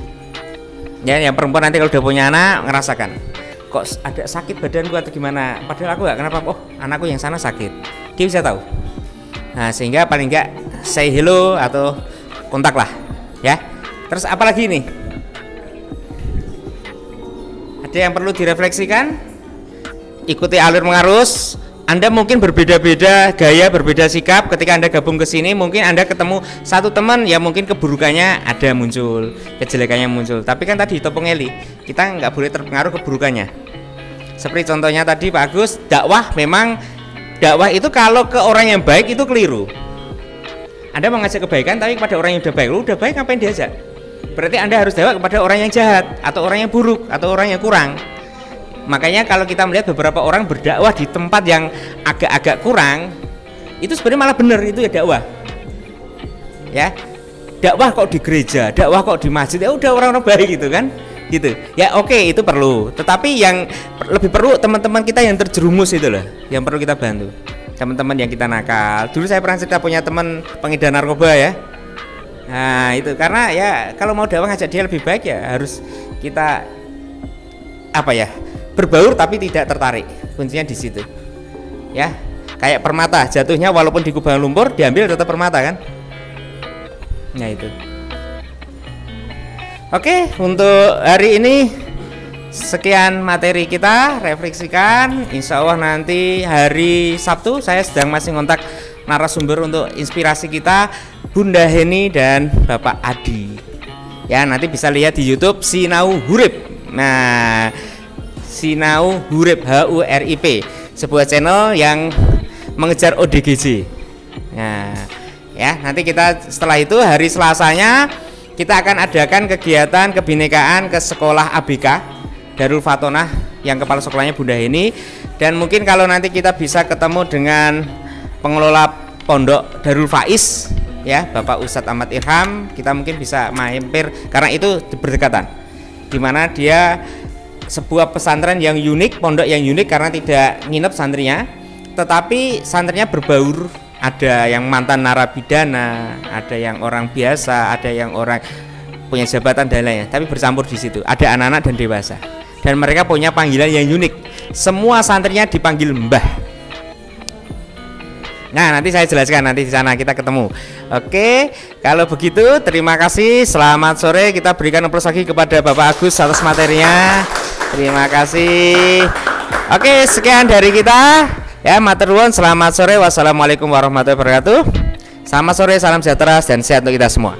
Speaker 1: Ya, yang perempuan nanti kalau udah punya anak ngerasakan. Kok ada sakit badanku atau gimana? Padahal aku nggak kenapa. Oh, anakku yang sana sakit. Dia bisa tahu. Nah, sehingga paling enggak say hello atau kontak lah ya. Terus apa lagi nih? Ada yang perlu direfleksikan? Ikuti alur mengarus. Anda mungkin berbeda-beda gaya, berbeda sikap. Ketika Anda gabung ke sini, mungkin Anda ketemu satu teman yang mungkin keburukannya ada muncul, kejelekannya muncul. Tapi kan tadi topongeli, kita nggak boleh terpengaruh keburukannya. Seperti contohnya tadi Pak Agus, dakwah itu kalau ke orang yang baik itu keliru. Anda mengajak kebaikan tapi kepada orang yang udah baik, lu udah baik ngapain diajak? Berarti Anda harus dakwah kepada orang yang jahat atau orang yang buruk atau orang yang kurang. Makanya kalau kita melihat beberapa orang berdakwah di tempat yang agak-agak kurang, itu sebenarnya malah benar, itu ya dakwah. Ya, dakwah kok di gereja, dakwah kok di masjid, ya udah orang-orang baik gitu kan, gitu. Ya oke, itu perlu. Tetapi yang lebih perlu teman-teman kita yang terjerumus itu loh, yang perlu kita bantu. Teman-teman yang kita nakal. Dulu saya pernah cerita punya teman pengedar narkoba ya. Nah itu karena ya kalau mau dakwah ngajak dia lebih baik ya harus kita apa ya, berbaur tapi tidak tertarik, kuncinya di situ ya. Kayak permata jatuhnya walaupun di kubangan lumpur diambil tetap permata kan. Nah itu. Oke, untuk hari ini sekian materi kita, refleksikan. Insya Allah nanti hari Sabtu saya sedang masih ngontak narasumber untuk inspirasi kita, Bunda Heni dan Bapak Adi. Ya nanti bisa lihat di YouTube Sinau Hurip. Nah, Sinau Hurip HURIP, sebuah channel yang mengejar ODGJ. Nah, ya nanti kita setelah itu hari Selasanya kita akan adakan kegiatan kebinekaan ke sekolah ABK Darul Fatonah yang kepala sekolahnya Bunda Heni, dan mungkin kalau nanti kita bisa ketemu dengan pengelola pondok Darul Faiz ya, Bapak Ustadz Ahmad Irham, kita mungkin bisa mampir karena itu berdekatan, dimana dia sebuah pesantren yang unik, pondok yang unik karena tidak nginep santrinya, tetapi santrinya berbaur. Ada yang mantan narapidana, ada yang orang biasa, ada yang orang punya jabatan dan lainnya, tapi bercampur di situ. Ada anak-anak dan dewasa, dan mereka punya panggilan yang unik. Semua santrinya dipanggil Mbah. Nah, nanti saya jelaskan nanti di sana kita ketemu. Oke, kalau begitu terima kasih. Selamat sore. Kita berikan aplaus lagi kepada Bapak Agus atas materinya. Terima kasih. Oke, sekian dari kita. Ya, matur nuwun, selamat sore. Wassalamualaikum warahmatullahi wabarakatuh. Selamat sore, salam sejahtera dan sehat untuk kita semua.